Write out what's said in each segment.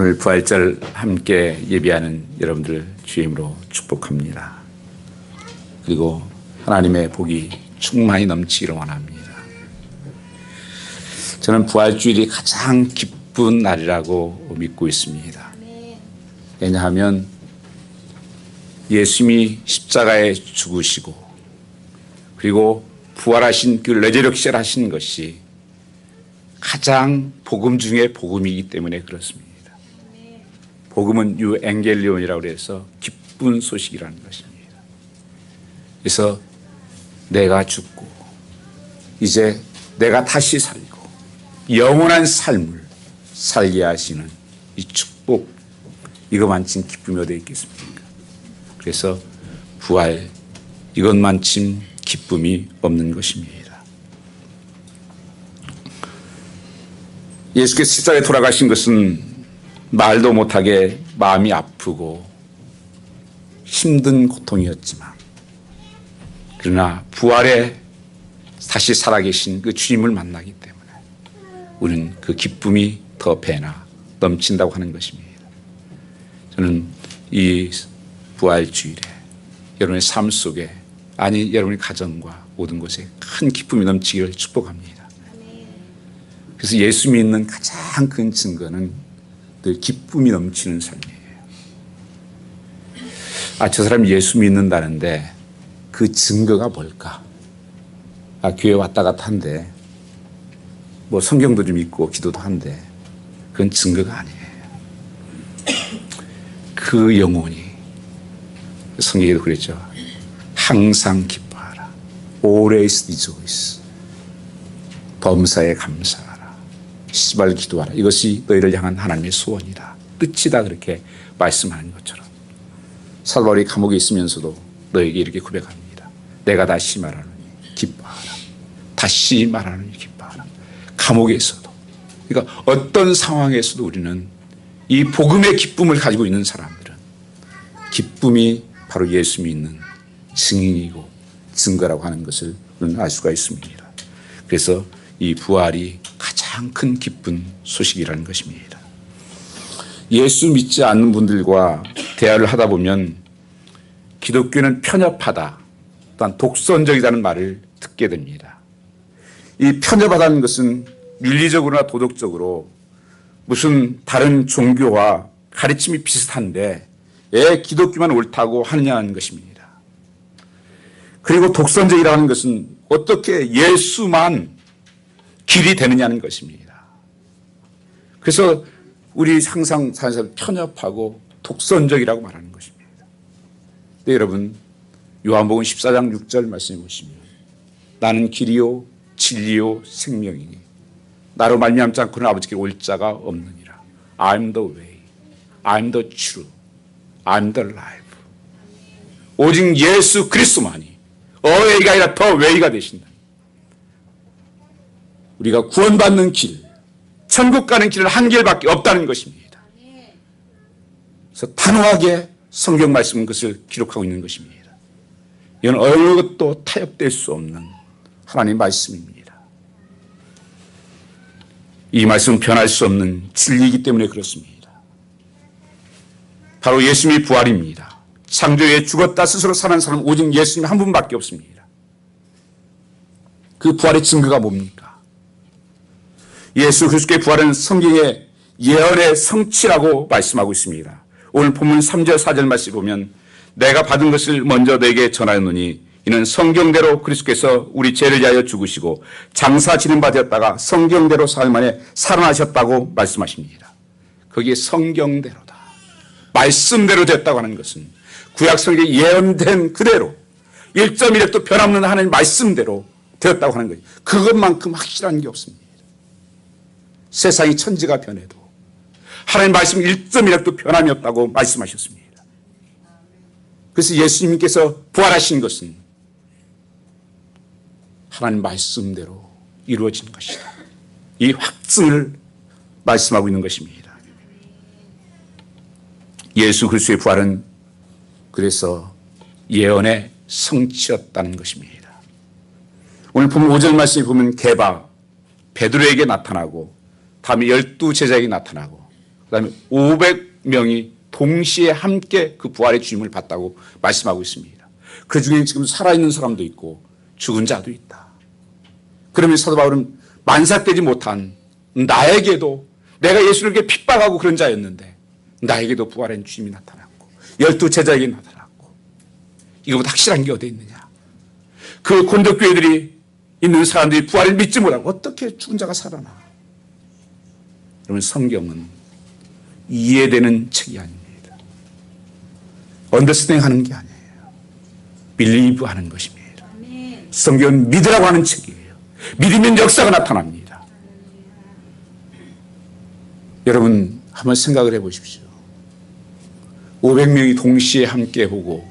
오늘 부활절 함께 예배하는 여러분들 주임으로 축복합니다. 그리고 하나님의 복이 충만히 넘치기를 원합니다. 저는 부활주일이 가장 기쁜 날이라고 믿고 있습니다. 왜냐하면 예수님이 십자가에 죽으시고 그리고 부활하신 그 레저렉션 하신 것이 가장 복음 중에 복음이기 때문에 그렇습니다. 복음은 유엥겔리온이라고 해서 기쁜 소식이라는 것입니다. 그래서 내가 죽고 이제 내가 다시 살고 영원한 삶을 살게 하시는 이 축복, 이것만큼 기쁨이 어디에 있겠습니까? 그래서 부활, 이것만큼 기쁨이 없는 것입니다. 예수께서 십자가에 돌아가신 것은 말도 못하게 마음이 아프고 힘든 고통이었지만, 그러나 부활에 다시 살아계신 그 주님을 만나기 때문에 우리는 그 기쁨이 더 배나 넘친다고 하는 것입니다. 저는 이 부활주일에 여러분의 삶 속에, 아니 여러분의 가정과 모든 곳에 큰 기쁨이 넘치기를 축복합니다. 그래서 예수 믿는 가장 큰 증거는 늘 기쁨이 넘치는 삶이에요. 저 사람이 예수 믿는다는데 그 증거가 뭘까? 교회 왔다 갔다 한데 뭐 성경도 좀 읽고 기도도 한데 그건 증거가 아니에요. 그 영혼이, 성경에도 그랬죠. 항상 기뻐하라. Always rejoice. 범사에 감사하라. 시발 기도하라. 이것이 너희를 향한 하나님의 소원이다. 뜻이다. 그렇게 말씀하는 것처럼 사울이 감옥에 있으면서도 너에게 이렇게 고백합니다. 내가 다시 말하노니 기뻐하라. 다시 말하노니 기뻐하라. 감옥에서도, 그러니까 어떤 상황에서도 우리는 이 복음의 기쁨을 가지고 있는 사람들은 기쁨이 바로 예수 믿는 증인이고 증거라고 하는 것을 우리는 알 수가 있습니다. 그래서 이 부활이 가장 큰 기쁜 소식이라는 것입니다. 예수 믿지 않는 분들과 대화를 하다 보면 기독교는 편협하다, 또한 독선적이라는 말을 듣게 됩니다. 이 편협하다는 것은 윤리적으로나 도덕적으로 무슨 다른 종교와 가르침이 비슷한데 왜 기독교만 옳다고 하느냐는 것입니다. 그리고 독선적이라는 것은 어떻게 예수만 길이 되느냐는 것입니다. 그래서 우리 항상 사는 사람 편협하고 독선적이라고 말하는 것입니다. 근데 여러분, 요한복음 14장 6절 말씀해 보시면 나는 길이요 진리요 생명이니 나로 말미암지 않고는 아버지께 올 자가 없느니라. I'm the way, I'm the truth, I'm the life. 오직 예수 그리스도만이 어웨이가 아니라 더 웨이가 되신다. 우리가 구원받는 길, 천국 가는 길은 한 길밖에 없다는 것입니다. 그래서 단호하게 성경 말씀은 그것을 기록하고 있는 것입니다. 이건 어느 것도 타협될 수 없는 하나님의 말씀입니다. 이 말씀은 변할 수 없는 진리이기 때문에 그렇습니다. 바로 예수님이 부활입니다. 창조에 죽었다 스스로 사는 사람은 오직 예수님 한 분밖에 없습니다. 그 부활의 증거가 뭡니까? 예수 그리스도의 부활은 성경의 예언의 성취라고 말씀하고 있습니다. 오늘 본문 3절 4절 말씀 보면 내가 받은 것을 먼저 내게 전하였노니 이는 성경대로 그리스도께서 우리 죄를 위하여 죽으시고 장사 지는 바 되었다가 성경대로 사흘 만에 살아나셨다고 말씀하십니다. 거기에 성경대로다, 말씀대로 됐다고 하는 것은 구약 성경에 예언된 그대로 1.1획도 변함없는 하나님 말씀대로 되었다고 하는 거예요. 그것만큼 확실한 게 없습니다. 세상이 천지가 변해도 하나님 말씀 1.1획도 변함이 없다고 말씀하셨습니다. 그래서 예수님께서 부활하신 것은 하나님 말씀대로 이루어진 것이다. 이 확증을 말씀하고 있는 것입니다. 예수 그리스도의 부활은 그래서 예언의 성취였다는 것입니다. 오늘 보면 5절 말씀에 보면 베드로에게 나타나고 다음에 12 제자에게 나타나고 그다음에 500명이 동시에 함께 그 부활의 주임을 받다고 말씀하고 있습니다. 그 중에 지금 살아있는 사람도 있고 죽은 자도 있다. 그러면 사도 바울은 만삭되지 못한 나에게도, 내가 예수를 이렇게 핍박하고 그런 자였는데 나에게도 부활의 주임이 나타났고 12 제자에게 나타났고, 이거보다 확실한 게 어디 있느냐. 그 곤덕교회들이 있는 사람들이 부활을 믿지 못하고 어떻게 죽은 자가 살아나. 그러면 성경은 이해되는 책이 아닙니다. 언더스탠딩 하는 게 아니에요. 빌리브 하는 것입니다. 성경은 믿으라고 하는 책이에요. 믿으면 역사가 나타납니다. 여러분 한번 생각을 해보십시오. 500명이 동시에 함께 보고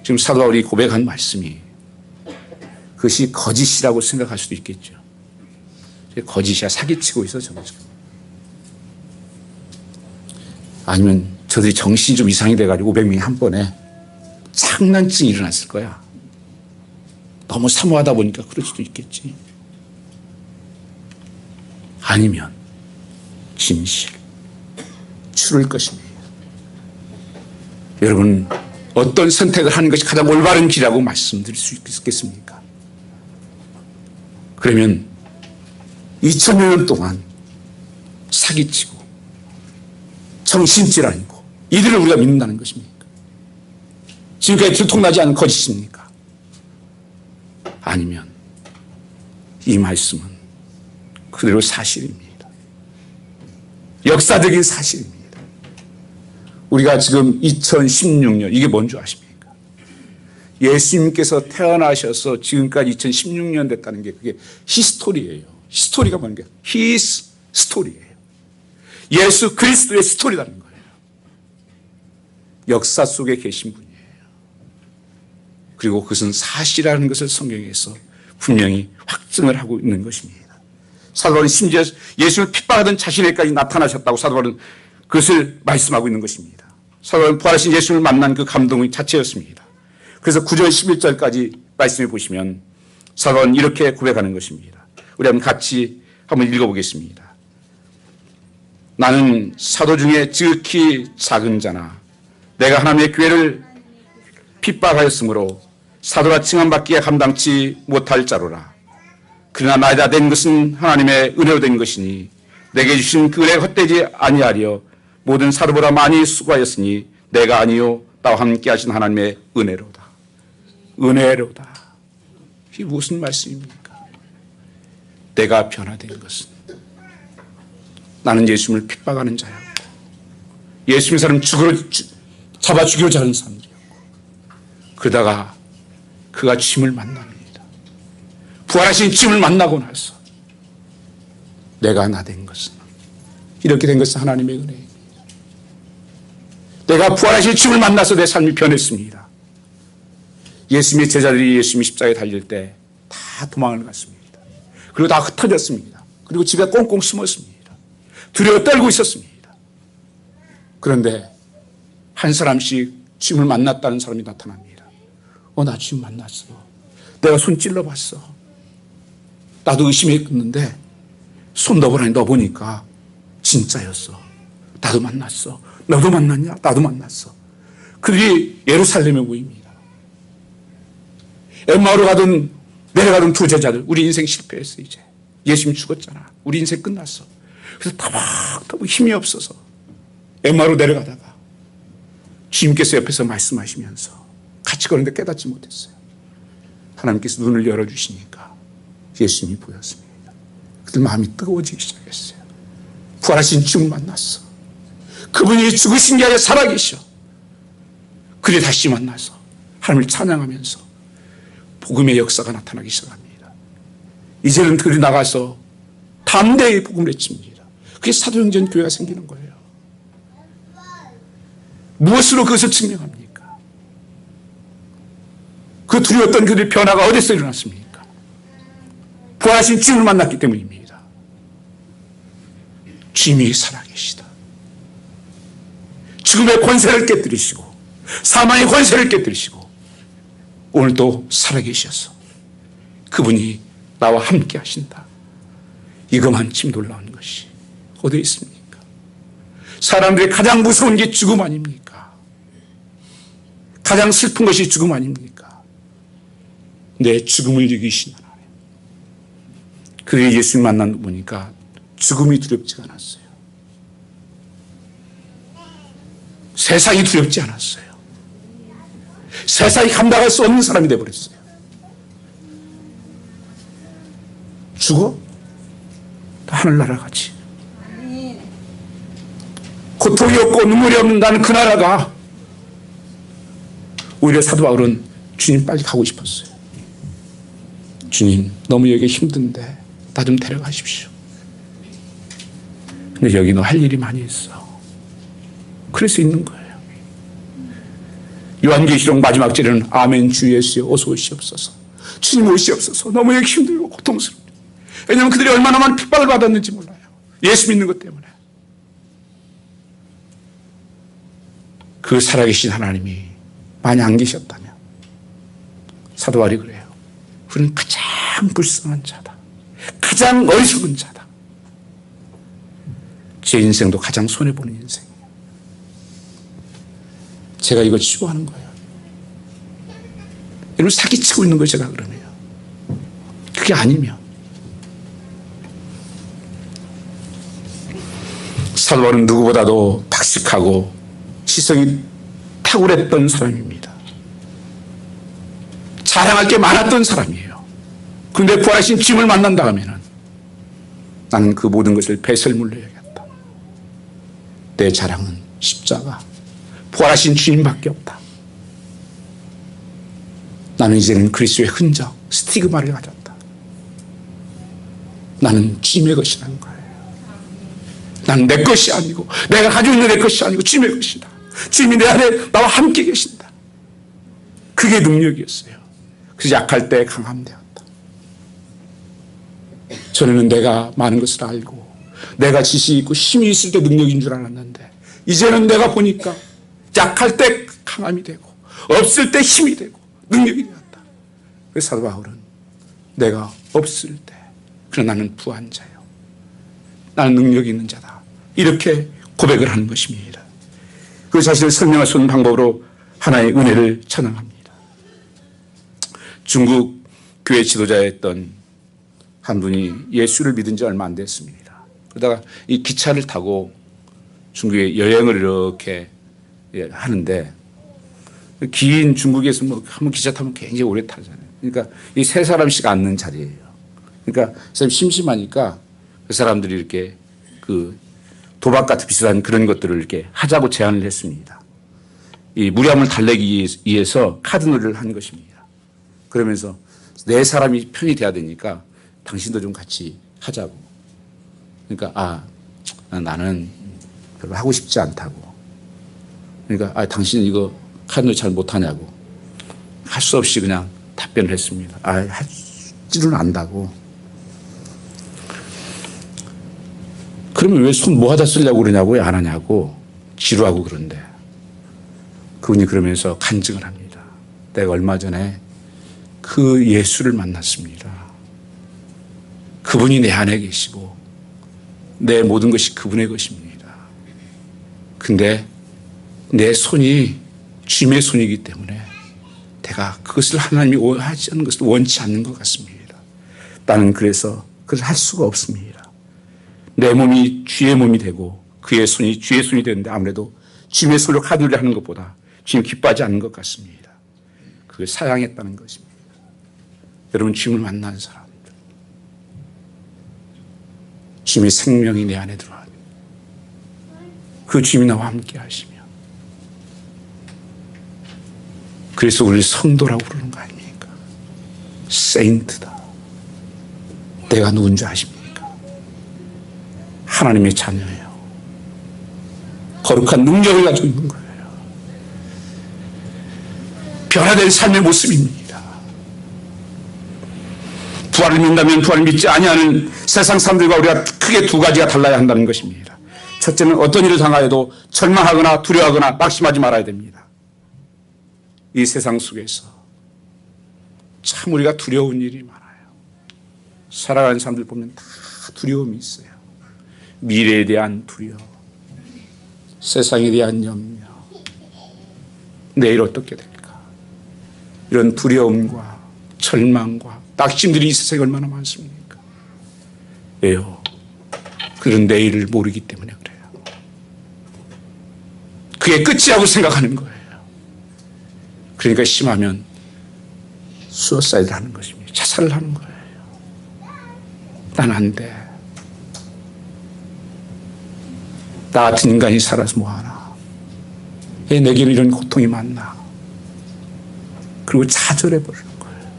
지금 사도 바울이 고백한 말씀이 그것이 거짓이라고 생각할 수도 있겠죠. 거짓이야, 사기치고 있어 저거. 아니면 저들이 정신이 좀 이상이 돼가지고 500명이 한 번에 장난증이 일어났을 거야. 너무 사모하다 보니까 그럴 수도 있겠지. 아니면 진실, 추를 것입니다. 여러분 어떤 선택을 하는 것이 가장 올바른 길이라고 말씀드릴 수 있겠습니까? 그러면 2000년 동안 사기치고 정신질환이고 이들을 우리가 믿는다는 것입니까? 지금까지 들통나지 않은 거짓입니까? 아니면 이 말씀은 그대로 사실입니다. 역사적인 사실입니다. 우리가 지금 2016년, 이게 뭔지 아십니까? 예수님께서 태어나셔서 지금까지 2016년 됐다는 게 그게 히스토리예요. 히스토리가 뭔 게? 히스 스토리예요. 예수 그리스도의 스토리라는 거예요. 역사 속에 계신 분이에요. 그리고 그것은 사실이라는 것을 성경에서 분명히 확증을 하고 있는 것입니다. 사도 바울은 심지어 예수를 핍박하던 자신에게까지 나타나셨다고 사도 바울은 그것을 말씀하고 있는 것입니다. 사도 바울은 부활하신 예수를 만난 그 감동의 자체였습니다. 그래서 9절 11절까지 말씀해 보시면 사도 바울은 이렇게 고백하는 것입니다. 우리 한번 같이 한번 읽어보겠습니다. 나는 사도 중에 지극히 작은 자나 내가 하나님의 교회를 핍박하였으므로 사도라 칭함받기에 감당치 못할 자로라. 그러나 나이다 된 것은 하나님의 은혜로 된 것이니 내게 주신 그 은혜가 헛되지 아니하려 모든 사도보다 많이 수고하였으니 내가 아니요 나와 함께 하신 하나님의 은혜로다. 은혜로다. 이게 무슨 말씀입니까? 내가 변화된 것은 나는 예수님을 핍박하는 자였고 예수님 사람 잡아 죽이려고 하는 사람들이었고 그러다가 그가 주님을 만납니다. 부활하신 주님을 만나고 나서 내가 나 된 것은 이렇게 된 것은 하나님의 은혜입니다. 내가 부활하신 주님을 만나서 내 삶이 변했습니다. 예수님의 제자들이 예수님이 십자가에 달릴 때 다 도망을 갔습니다. 그리고 다 흩어졌습니다. 그리고 집에 꽁꽁 숨었습니다. 두려워 떨고 있었습니다. 그런데 한 사람씩 주님을 만났다는 사람이 나타납니다. 나 주님 만났어. 내가 손 찔러봤어. 나도 의심했는데 손 넣어보라니 넣어보니까 진짜였어. 나도 만났어. 너도 만났냐? 나도 만났어. 그들이 예루살렘에 모입니다. 엠마오로 가던 내려가던 두 제자들, 우리 인생 실패했어 이제. 예수님 죽었잖아. 우리 인생 끝났어. 그래서 타박타박 힘이 없어서 엠마오로 내려가다가 주님께서 옆에서 말씀하시면서 같이 걸었는데 깨닫지 못했어요. 하나님께서 눈을 열어주시니까 예수님이 보였습니다. 그들 마음이 뜨거워지기 시작했어요. 부활하신 주님을 만났어. 그분이 죽으신 게 아니라 살아계셔. 그래 다시 만나서 하나님을 찬양하면서 복음의 역사가 나타나기 시작합니다. 이제는 그들이 나가서 담대히 복음을 외칩니다. 그게 사도행전 교회가 생기는 거예요. 무엇으로 그것을 증명합니까? 그 두려웠던 그들의 변화가 어디서 일어났습니까? 부활하신 주님을 만났기 때문입니다. 주님이 살아계시다. 죽음의 권세를 깨뜨리시고 사망의 권세를 깨뜨리시고 오늘도 살아계셔서 그분이 나와 함께 하신다. 이것만큼 놀라운 것이 어디 있습니까? 사람들이 가장 무서운 게 죽음 아닙니까? 가장 슬픈 것이 죽음 아닙니까? 내 죽음을 이기신 하나님. 그게 예수님 만나 보니까 죽음이 두렵지가 않았어요. 세상이 두렵지 않았어요. 세상이 감당할 수 없는 사람이 되어버렸어요. 죽어? 하늘나라 가지. 고통이 없고 눈물이 없는 나는 그 나라가. 오히려 사도 바울은 주님 빨리 가고 싶었어요. 주님 너무 여기 힘든데 나 좀 데려가십시오. 근데 여기는 할 일이 많이 있어. 그래서 있는 거예요. 요한계시록 마지막 절에는 아멘 주 예수여 어서 오시옵소서. 주님 오시옵소서. 너무 여기 힘들고 고통스럽다. 왜냐하면 그들이 얼마나 많은 핍박을 받았는지 몰라요. 예수 믿는 것 때문에. 그 살아계신 하나님이 많이 안 계셨다면 사도 바울이 그래요. 우리는 가장 불쌍한 자다. 가장 어리석은 자다. 제 인생도 가장 손해보는 인생이에요. 제가 이걸 치고하는 거예요. 여러분 사기치고 있는 거 제가 그러네요. 그게 아니면 사도 바울은 누구보다도 박식하고 지성이 탁월했던 사람입니다. 자랑할 게 많았던 사람이에요. 그런데 부활하신 주님을 만난 다음에는 나는 그 모든 것을 배설 물려야겠다. 내 자랑은 십자가 부활하신 주님밖에 없다. 나는 이제는 그리스도의 흔적, 스티그마를 가졌다. 나는 주님의 것이라는 거예요. 나는 내 것이 아니고 내가 가지고 있는 내 것이 아니고 주님의 것이다. 주님이 내 안에 나와 함께 계신다. 그게 능력이었어요. 그래서 약할 때 강함 되었다. 전에는 내가 많은 것을 알고 내가 지식이 있고 힘이 있을 때 능력인 줄 알았는데 이제는 내가 보니까 약할 때 강함이 되고 없을 때 힘이 되고 능력이 되었다. 그래서 사도 바울은 내가 없을 때 그러나 나는 부한 자요. 나는 능력이 있는 자다. 이렇게 고백을 하는 것입니다. 그 자신을 설명할 수 있는 방법으로 하나의 은혜를 찬양합니다. 중국 교회 지도자였던 한 분이 예수를 믿은 지 얼마 안 됐습니다. 그러다가 이 기차를 타고 중국에 여행을 이렇게 하는데 긴 중국에서 뭐 한번 기차 타면 굉장히 오래 타잖아요. 그러니까 이 세 사람씩 앉는 자리예요. 그러니까 그 사람이 심심하니까 그 사람들이 이렇게 그 도박 같은 비슷한 그런 것들을 이렇게 하자고 제안을 했습니다. 이 무리함을 달래기 위해서 카드놀이를 한 것입니다. 그러면서 네 사람이 편이 돼야 되니까 당신도 좀 같이 하자고. 그러니까 나는 별로 하고 싶지 않다고. 그러니까 당신은 이거 카드놀이 잘 못하냐고. 할 수 없이 그냥 답변을 했습니다. 할 줄은 안다고. 그러면 왜 손 모아다 쓰려고 그러냐고 안 하냐고 지루하고 그런데 그분이 그러면서 간증을 합니다. 내가 얼마 전에 그 예수를 만났습니다. 그분이 내 안에 계시고 내 모든 것이 그분의 것입니다. 근데 내 손이 주님의 손이기 때문에 내가 그것을 하나님이 하지 않는 것을 원치 않는 것 같습니다. 나는 그래서 그것을 할 수가 없습니다. 내 몸이 주의 몸이 되고 그의 손이 주의 손이 되는데 아무래도 주님의 손으로 카드를 하는 것보다 주님 기뻐하지 않는 것 같습니다. 그걸 사양했다는 것입니다. 여러분 주님을 만난 사람들 주님의 생명이 내 안에 들어와요. 그 주님이 나와 함께 하시며 그래서 우리를 성도라고 부르는 거 아닙니까? 세인트다. 내가 누군지 아십니까? 하나님의 자녀예요. 거룩한 능력을 가지고 있는 거예요. 변화된 삶의 모습입니다. 부활을 믿는다면 부활을 믿지 아니하는 세상 사람들과 우리가 크게 두 가지가 달라야 한다는 것입니다. 첫째는 어떤 일을 당하여도 절망하거나 두려워하거나 낙심하지 말아야 됩니다. 이 세상 속에서 참 우리가 두려운 일이 많아요. 살아가는 사람들 보면 다 두려움이 있어요. 미래에 대한 두려움, 세상에 대한 염려, 내일 어떻게 될까? 이런 두려움과 절망과 낙심들이 이 세상에 얼마나 많습니까? 왜요? 그런 내일을 모르기 때문에 그래요. 그게 끝이라고 생각하는 거예요. 그러니까 심하면 수어사이드를 하는 것입니다. 자살을 하는 거예요. 난 안 돼. 나 같은 인간이 살아서 뭐하나. 왜 내게는 이런 고통이 많나. 그리고 좌절해버리는 거예요.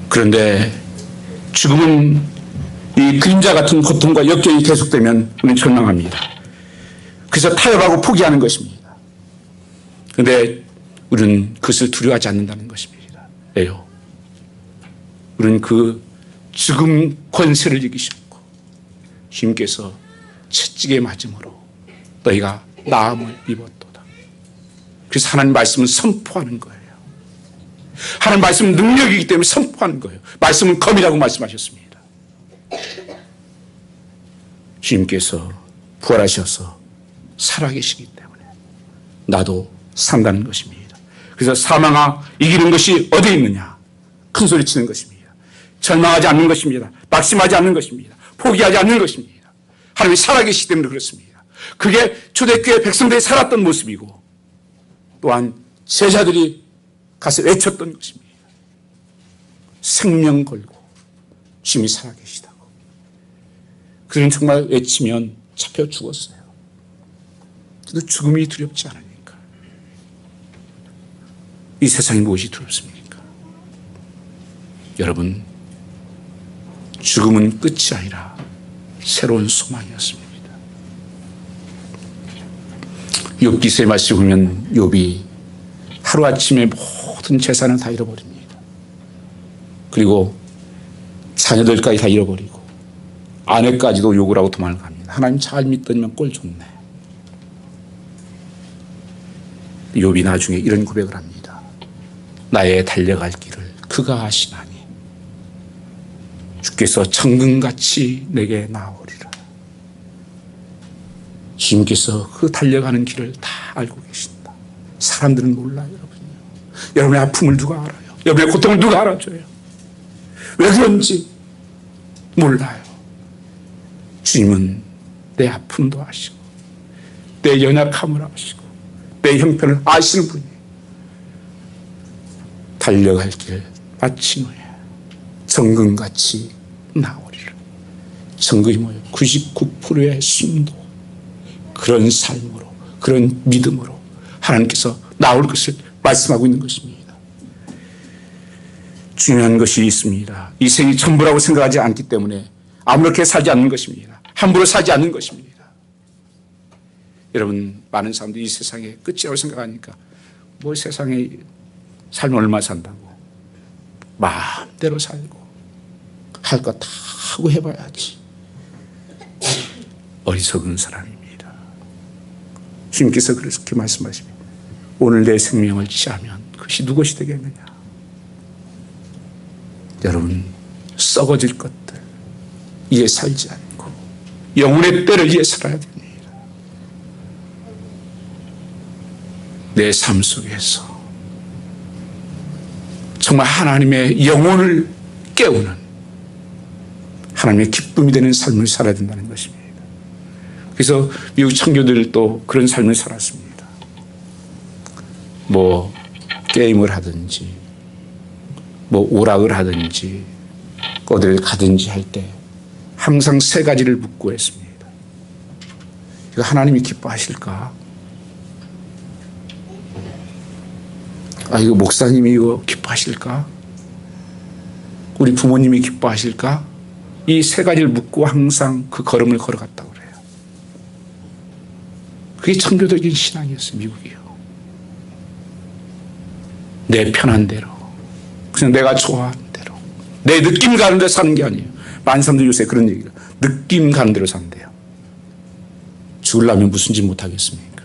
그런데 죽음은 이 그림자 같은 고통과 역경이 계속되면 우리는 절망합니다. 그래서 타협하고 포기하는 것입니다. 그런데 우리는 그것을 두려워하지 않는다는 것입니다. 왜요? 우리는 그 죽음 권세를 이기셨고 주님께서 채찍에 맞음으로 너희가 나음을 입었도다. 그래서 하나님 말씀은 선포하는 거예요. 하나님 말씀은 능력이기 때문에 선포하는 거예요. 말씀은 검이라고 말씀하셨습니다. 주님께서 부활하셔서 살아계시기 때문에 나도 산다는 것입니다. 그래서 사망아 이기는 것이 어디에 있느냐? 큰 소리 치는 것입니다. 절망하지 않는 것입니다. 낙심하지 않는 것입니다. 포기하지 않는 것입니다. 하나님이 살아계시기 때문에 그렇습니다. 그게 초대교회 백성들이 살았던 모습이고 또한 제자들이 가서 외쳤던 것입니다. 생명 걸고 주님이 살아계시다고. 그들은 정말 외치면 잡혀 죽었어요. 그래도 죽음이 두렵지 않으니까. 이 세상이 무엇이 두렵습니까? 여러분, 죽음은 끝이 아니라 새로운 소망이었습니다. 욥기서의 말씀을 보면 욥이 하루아침에 모든 재산을 다 잃어버립니다. 그리고 자녀들까지 다 잃어버리고 아내까지도 욕을 하고 도망을 갑니다. 하나님 잘 믿더니만 꼴 좋네. 욥이 나중에 이런 고백을 합니다. 나의 달려갈 길을 그가 아시나니 주께서 천금같이 내게 나오리라. 주님께서 그 달려가는 길을 다 알고 계신다. 사람들은 몰라요, 여러분요. 여러분의 아픔을 누가 알아요? 여러분의 고통을 누가 알아줘요? 왜 그런지 몰라요. 주님은 내 아픔도 아시고 내 연약함을 아시고 내 형편을 아시는 분이에요. 달려갈 길 마친 후에 정금같이 나오리라. 정금이 뭐예요? 99%의 순도. 그런 삶으로, 그런 믿음으로 하나님께서 나올 것을 말씀하고 있는 것입니다. 중요한 것이 있습니다. 이 생이 전부라고 생각하지 않기 때문에 아무렇게 살지 않는 것입니다. 함부로 살지 않는 것입니다. 여러분, 많은 사람들이 이 세상의 끝이라고 생각하니까 뭐 세상에 삶을 얼마 산다고 마음대로 살고 할 거 다 하고 해봐야지. 어리석은 사람입니다. 주님께서 그렇게 말씀하십니다. 오늘 내 생명을 취하면 그것이 누구시 되겠느냐. 여러분, 썩어질 것들 이에 살지 않고 영혼의 때를 위해 살아야 됩니다. 내 삶 속에서 정말 하나님의 영혼을 깨우는 하나님의 기쁨이 되는 삶을 살아야 된다는 것입니다. 그래서 미국 청교들도 그런 삶을 살았습니다. 뭐 게임을 하든지 뭐 오락을 하든지 어디를 가든지 할 때 항상 세 가지를 묻고 했습니다. 이거 하나님이 기뻐하실까? 아, 이거 목사님이 이거 기뻐하실까? 우리 부모님이 기뻐하실까? 이 세 가지를 묻고 항상 그 걸음을 걸어갔다고 그래요. 그게 청교도적인 신앙이었어요, 미국이요. 내 편한 대로, 그냥 내가 좋아하는 대로, 내 느낌 가는 대로 사는 게 아니에요. 많은 사람들이 요새 그런 얘기를, 느낌 가는 대로 산대요. 죽으려면 무슨 짓 못하겠습니까?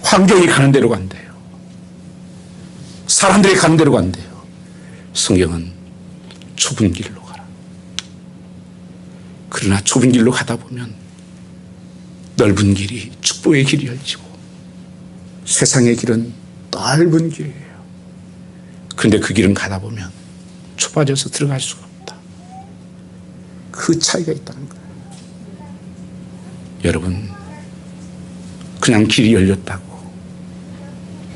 환경이 가는 대로 간대요. 사람들이 가는 대로 간대요. 성경은 좁은 길로 가라. 그러나 좁은 길로 가다 보면 넓은 길이 축복의 길이 열리고 세상의 길은 넓은 길이에요. 그런데 그 길은 가다 보면 좁아져서 들어갈 수가 없다. 그 차이가 있다는 거예요. 여러분, 그냥 길이 열렸다고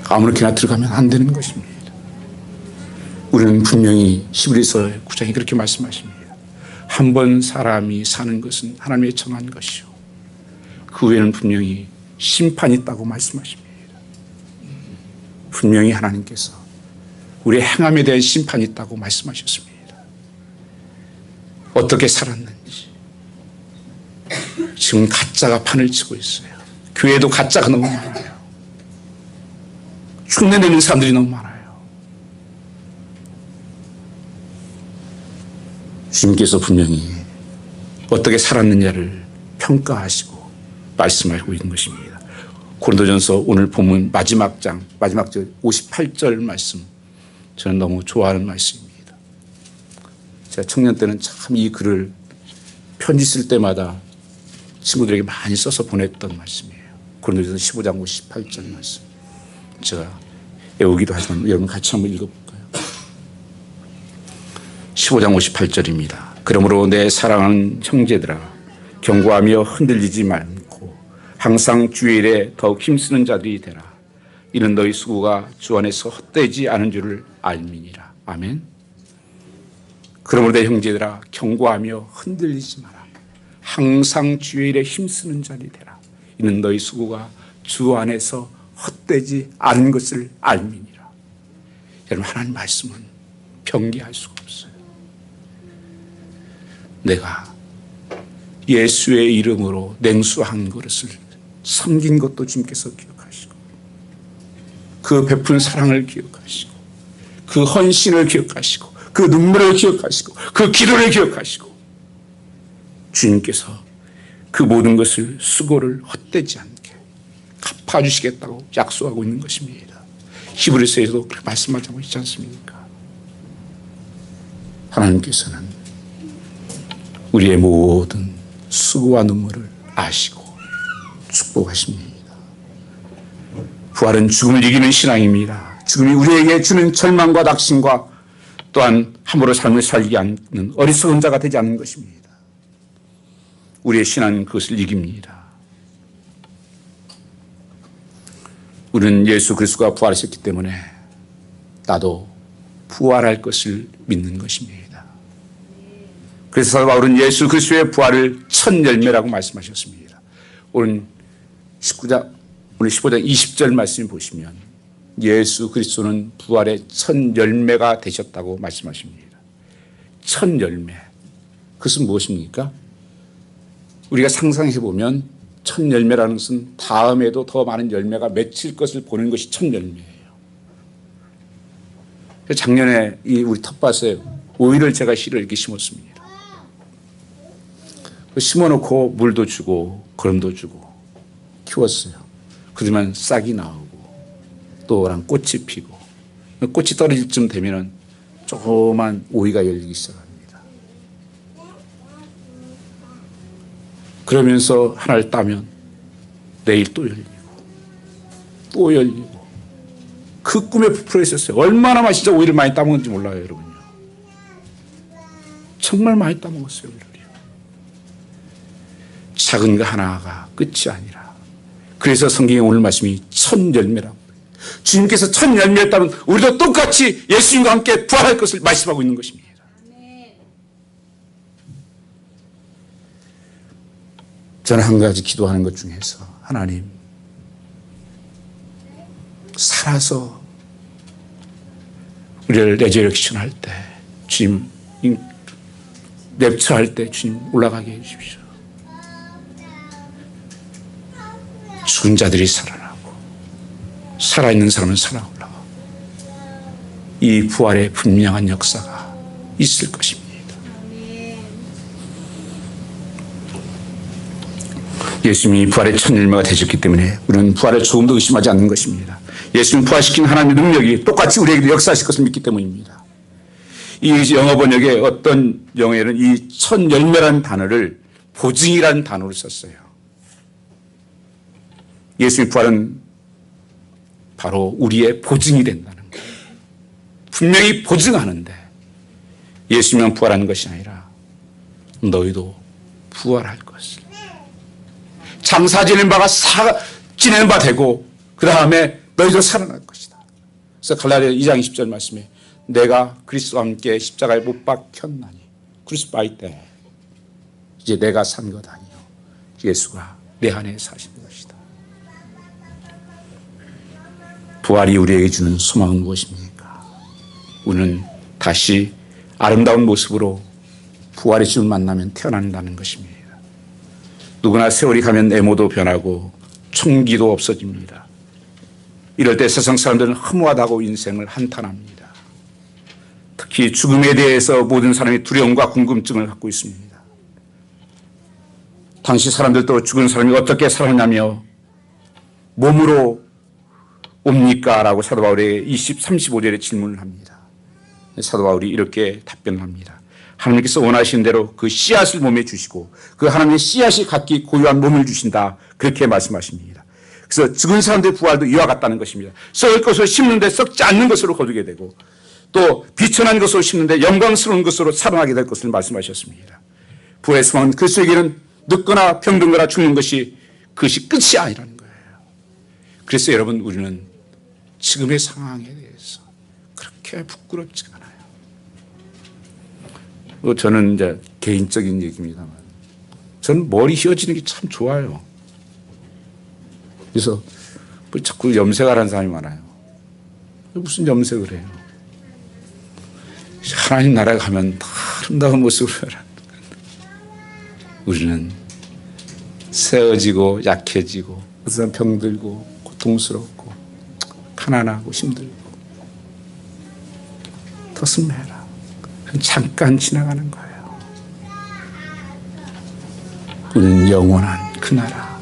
아무렇게나 들어가면 안 되는 것입니다. 우리는 분명히 히브리서 9장이 그렇게 말씀하십니다. 한 번 사람이 사는 것은 하나님의 정한 것이요, 그 후에는 분명히 심판이 있다고 말씀하십니다. 분명히 하나님께서 우리의 행함에 대한 심판이 있다고 말씀하셨습니다. 어떻게 살았는지. 지금 가짜가 판을 치고 있어요. 교회도 가짜가 너무 많아요. 흉내내는 사람들이 너무 많아요. 주님께서 분명히 어떻게 살았느냐를 평가하시고 말씀하고 있는 것입니다. 고린도전서 오늘 본문 마지막 장, 마지막 절 58절 말씀, 저는 너무 좋아하는 말씀입니다. 제가 청년 때는 참 이 글을 편지 쓸 때마다 친구들에게 많이 써서 보냈던 말씀이에요. 고린도전서 15장 58절 말씀. 제가 외우기도 하지만 여러분 같이 한번 읽어볼까요? 15장 58절입니다. 그러므로 내 사랑하는 형제들아, 경고하며 흔들리지 말고 항상 주의 일에 더욱 힘쓰는 자들이 되라. 이는 너희 수고가 주 안에서 헛되지 않은 줄을 알미니라. 아멘. 그러므로 내 형제들아, 경고하며 흔들리지 마라. 항상 주의 일에 힘쓰는 자들이 되라. 이는 너희 수고가 주 안에서 헛되지 않은 것을 알미니라. 여러분, 하나님 말씀은 변개할 수가 없어요. 내가 예수의 이름으로 냉수한 그릇을 섬긴 것도 주님께서 기억하시고, 그 베푼 사랑을 기억하시고, 그 헌신을 기억하시고, 그 눈물을 기억하시고, 그 기도를 기억하시고, 주님께서 그 모든 것을, 수고를 헛되지 않게 갚아주시겠다고 약속하고 있는 것입니다. 히브리서에서도 그렇게 말씀하고 있지 않습니까? 하나님께서는 우리의 모든 수고와 눈물을 아시고 축복하십니다. 부활은 죽음을 이기는 신앙입니다. 죽음이 우리에게 주는 절망과 낙심과 또한 함부로 삶을 살지 않는 어리석은 자가 되지 않는 것입니다. 우리의 신앙은 그것을 이깁니다. 우리는 예수 그리스도가 부활하셨기 때문에 나도 부활할 것을 믿는 것입니다. 그래서 사도 바울은 예수 그리스도의 부활을 첫 열매라고 말씀하셨습니다. 오늘 15장 20절 말씀 보시면 예수 그리스도는 부활의 첫 열매가 되셨다고 말씀하십니다. 첫 열매. 그것은 무엇입니까? 우리가 상상해 보면 첫 열매라는 것은 다음에도 더 많은 열매가 맺힐 것을 보는 것이 첫 열매예요. 작년에 우리 텃밭에 오이를 제가 씨를 이렇게 심었습니다. 심어놓고 물도 주고 거름도 주고 키웠어요. 그러면 싹이 나오고 또 꽃이 피고, 꽃이 떨어질 쯤 되면 조그만 오이가 열리기 시작합니다. 그러면서 하나를 따면 내일 또 열리고 또 열리고, 그 꿈에 부풀어 있었어요. 얼마나 진짜 오이를 많이 따먹는지 몰라요, 여러분요. 정말 많이 따먹었어요, 오이를요. 작은 거 하나가 끝이 아니라. 그래서 성경에 오늘 말씀이 첫 열매라고. 주님께서 첫 열매였다면 우리도 똑같이 예수님과 함께 부활할 것을 말씀하고 있는 것입니다. 저는 한 가지 기도하는 것 중에서, 하나님, 살아서 우리를 레저렉션 할 때, 주님 랩처할 때 주님 올라가게 해주십시오. 죽은 자들이 살아나고 살아있는 사람은 살아 올라가. 이 부활의 분명한 역사가 있을 것입니다. 예수님이 부활의 첫 열매가 되셨기 때문에 우리는 부활을 조금도 의심하지 않는 것입니다. 예수님 부활시킨 하나님의 능력이 똑같이 우리에게 역사하실 것을 믿기 때문입니다. 이 영어 번역에 어떤 영어에는 이 첫 열매라는 단어를 보증이라는 단어를 썼어요. 예수님의 부활은 바로 우리의 보증이 된다는 거예요. 분명히 보증하는데 예수님만 부활하는 것이 아니라 너희도 부활할 것을. 장사 지낸 바가 지내는 바 되고 그 다음에 너희도 살아날 것이다. 그래서 갈라디아 2장 20절 말씀에 내가 그리스도와 함께 십자가에 못 박혔나니 크루시파이 때 이제 내가 산 것 아니요 예수가 내 안에 사신 것이다. 부활이 우리에게 주는 소망은 무엇입니까? 우리는 다시 아름다운 모습으로 부활의 주를 만나면 태어난다는 것입니다. 누구나 세월이 가면 외모도 변하고 총기도 없어집니다. 이럴 때 세상 사람들은 허무하다고 인생을 한탄합니다. 특히 죽음에 대해서 모든 사람이 두려움과 궁금증을 갖고 있습니다. 당시 사람들도 죽은 사람이 어떻게 살았냐며 몸으로 옵니까? 라고 사도 바울에게 35절에 질문을 합니다. 사도 바울이 이렇게 답변을 합니다. 하나님께서 원하시는 대로 그 씨앗을 몸에 주시고 그 하나님의 씨앗이 갖기 고유한 몸을 주신다. 그렇게 말씀하십니다. 그래서 죽은 사람들의 부활도 이와 같다는 것입니다. 썩을 것으로 심는데 썩지 않는 것으로 거두게 되고 또 비천한 것으로 심는데 영광스러운 것으로 살아나게 될 것을 말씀하셨습니다. 부활의 소망은 그리스도에게는 늙거나 병들거나 죽는 것이 그것이 끝이 아니라는 거예요. 그래서 여러분 우리는 지금의 상황에 대해서 그렇게 부끄럽지가 않아요. 저는 이제 개인적인 얘기입니다만 저는 머리 휘어지는 게 참 좋아요. 그래서 자꾸 염색하라는 사람이 많아요. 무슨 염색을 해요? 하나님 나라에 가면 다 아름다운 모습으로 해라. 우리는 세어지고 약해지고 어떤 병들고 고통스럽고 가난하고 힘들고 덧습해라. 잠깐 지나가는 거예요. 우리는 영원한 그 나라.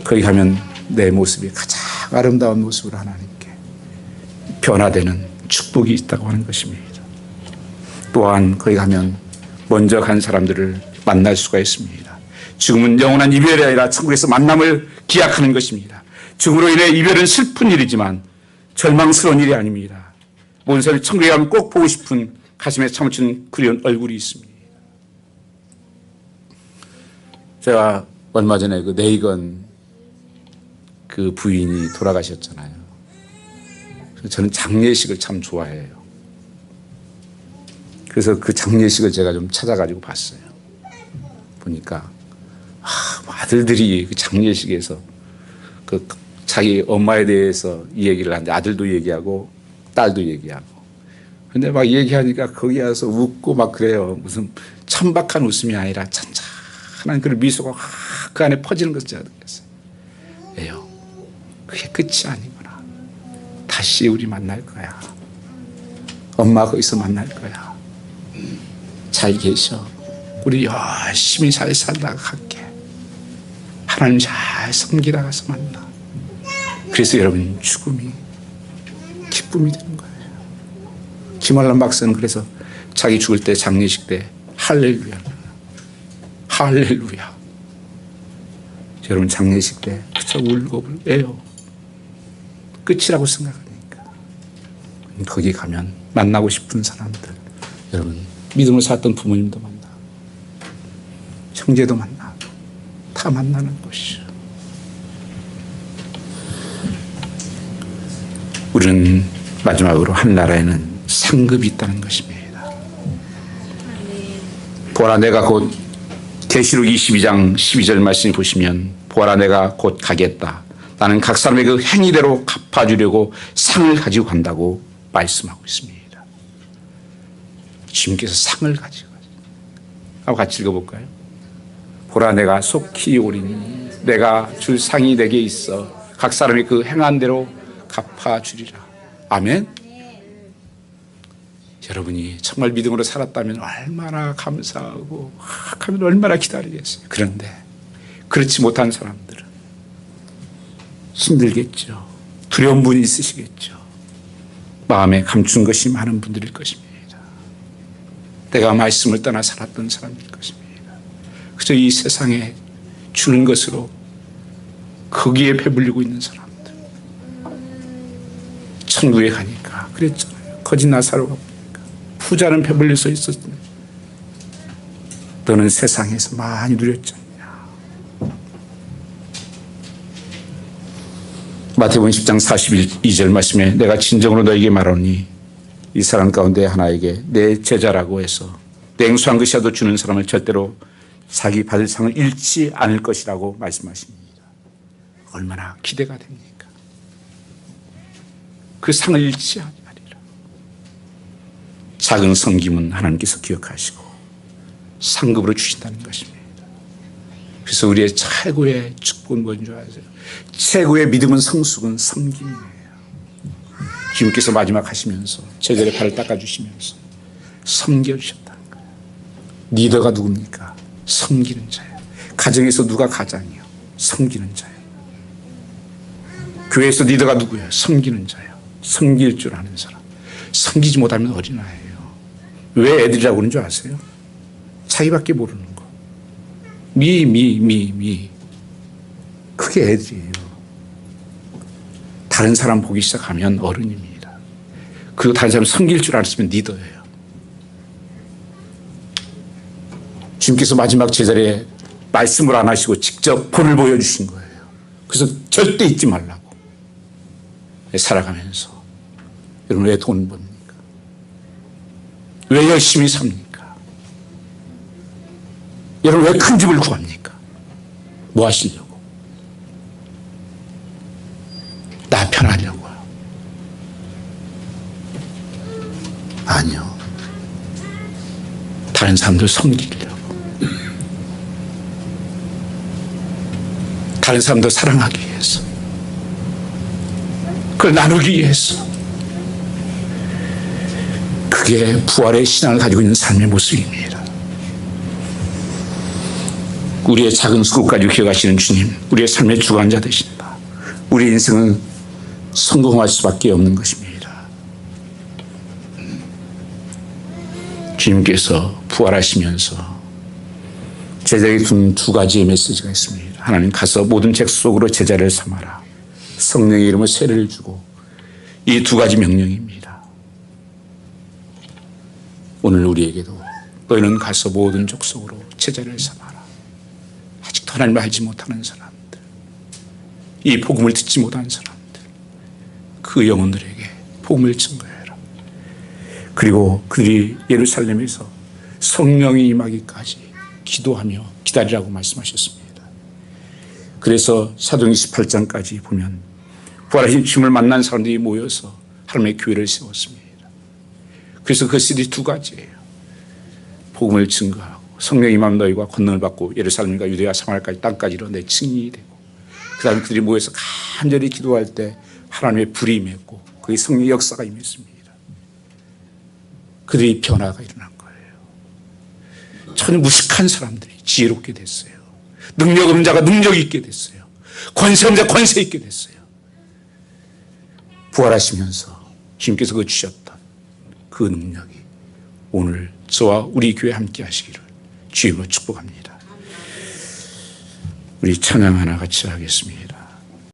거기 가면 내 모습이 가장 아름다운 모습으로 하나님께 변화되는 축복이 있다고 하는 것입니다. 또한 거기 가면 먼저 간 사람들을 만날 수가 있습니다. 지금은 영원한 이별이 아니라 천국에서 만남을 기약하는 것입니다. 죽음으로 인해 이별은 슬픈 일이지만 절망스러운 일이 아닙니다. 모든 사람이 천국에 가면 꼭 보고 싶은 가슴에 참으치는 그리운 얼굴이 있습니다. 제가 얼마 전에 그 네이건 그 부인이 돌아가셨잖아요. 저는 장례식을 참 좋아해요. 그래서 그 장례식을 제가 좀 찾아가지고 봤어요. 보니까 아들들이 그 장례식에서 그 자기 엄마에 대해서 이 얘기를 하는데 아들도 얘기하고 딸도 얘기하고 근데 막 얘기하니까 거기 와서 웃고 막 그래요. 무슨 천박한 웃음이 아니라 찬찬한 그런 미소가 그 안에 퍼지는 것을 제가 느꼈어요. 왜요? 그게 끝이 아니구나. 다시 우리 만날 거야. 엄마 거기서 만날 거야. 잘 계셔. 우리 열심히 잘 살다가 갈게. 하나님 잘 섬기다 가서 만나. 그래서 여러분 죽음이 기쁨이 되는 거예요. 김환란 박사는 그래서 자기 죽을 때 장례식 때 할렐루야. 할렐루야. 여러분 장례식 때 그저 울고 애요. 끝이라고 생각하니까. 거기 가면 만나고 싶은 사람들 여러분 믿음을 살았던 부모님도 만나 형제도 만나 다 만나는 곳이죠. 우리는 마지막으로 하늘나라에는 상급이 있다는 것입니다. 보라 내가 곧 계시록 22장 12절 말씀 보시면 보라 내가 곧 가겠다. 나는 각 사람의 그 행위대로 갚아주려고 상을 가지고 간다고 말씀하고 있습니다. 주님께서 상을 가지고 가시고 같이 읽어볼까요? 보라 내가 속히 오리니 내가 줄 상이 내게 있어 각 사람이 그 행한 대로 갚아주리라. 아멘. 여러분이 정말 믿음으로 살았다면 얼마나 감사하고 하면 얼마나 기다리겠어요. 그런데 그렇지 못한 사람들은 힘들겠죠. 두려운 분이 있으시겠죠. 마음에 감춘 것이 많은 분들일 것입니다. 내가 말씀을 떠나 살았던 사람일 것입니다. 그저 이 세상에 주는 것으로 거기에 배불리고 있는 사람들. 천국에 가니까 그랬잖아요. 거짓 나사로가 보니까 부자는 배불릴 수 있었는데 너는 세상에서 많이 누렸잖냐. 마태복음 10장 42절 말씀에 내가 진정으로 너에게 말하노니 이 사람 가운데 하나에게 내 제자라고 해서 냉수한 것이라도 주는 사람을 절대로 자기 받을 상을 잃지 않을 것이라고 말씀하십니다. 얼마나 기대가 됩니까? 그 상을 잃지 아니하리라. 작은 섬김은 하나님께서 기억하시고 상급으로 주신다는 것입니다. 그래서 우리의 최고의 축복은 뭔지 아세요? 최고의 믿음은 성숙은 섬김이에요. 주님께서 마지막 하시면서 제자의 발을 닦아주시면서 섬겨주셨다는 거예요. 리더가 누굽니까? 섬기는 자예요. 가정에서 누가 가장이요? 섬기는 자예요. 교회에서 리더가 누구예요? 섬기는 자예요. 섬길 줄 아는 사람. 섬기지 못하면 어린아이예요. 왜 애들이라고 그러는 줄 아세요? 자기밖에 모르는 거. 미. 그게 애들이에요. 다른 사람 보기 시작하면 어른입니다. 그리고 다른 사람 섬길 줄 알았으면 리더예요. 주님께서 마지막 제자리에 말씀을 안 하시고 직접 본을 보여주신 거예요. 그래서 절대 잊지 말라고. 살아가면서 여러분 왜 돈 법니까? 왜 열심히 삽니까? 여러분 왜 큰 집을 구합니까? 뭐 하시려고? 나 편하려고요? 아니요. 다른 사람들 섬기려고. 다른 사람들 사랑하기 위해서. 그걸 나누기 위해서. 그게 부활의 신앙을 가지고 있는 삶의 모습입니다. 우리의 작은 수고까지 기억하시는 주님, 우리의 삶의 주관자 되신다. 우리 인생은 성공할 수밖에 없는 것입니다. 주님께서 부활하시면서 제자에게 준 두 가지의 메시지가 있습니다. 하나님 가서 모든 책 속으로 제자를 삼아라. 성령의 이름으로 세례를 주고 이 두 가지 명령입니다. 오늘 우리에게도 너희는 가서 모든 족속으로 제자를 삼아라. 아직도 하나님을 알지 못하는 사람들, 이 복음을 듣지 못한 사람들, 그 영혼들에게 복음을 증거해라. 그리고 그들이 예루살렘에서 성령이 임하기까지 기도하며 기다리라고 말씀하셨습니다. 그래서 사도행 28장까지 보면 부활하신 주님을 만난 사람들이 모여서 하나님의 교회를 세웠습니다. 그래서 그 시리 두 가지예요. 복음을 증거하고 성령 임함 너희가 권능을 받고 예루살렘과 유대와 사마리아까지 땅까지로 내 증인이 되고, 그 다음에 그들이 모여서 간절히 기도할 때 하나님의 불이 임했고 그게 성령의 역사가 임했습니다. 그들이 변화가 일어난 거예요. 전혀 무식한 사람들이 지혜롭게 됐어요. 능력 없는 자가 능력 있게 됐어요. 권세 없는 자가 권세 있게 됐어요. 부활하시면서 주님께서 그 주셨던 그 능력이 오늘 저와 우리 교회 함께 하시기를 주님으로 축복합니다. 우리 찬양 하나 같이 하겠습니다.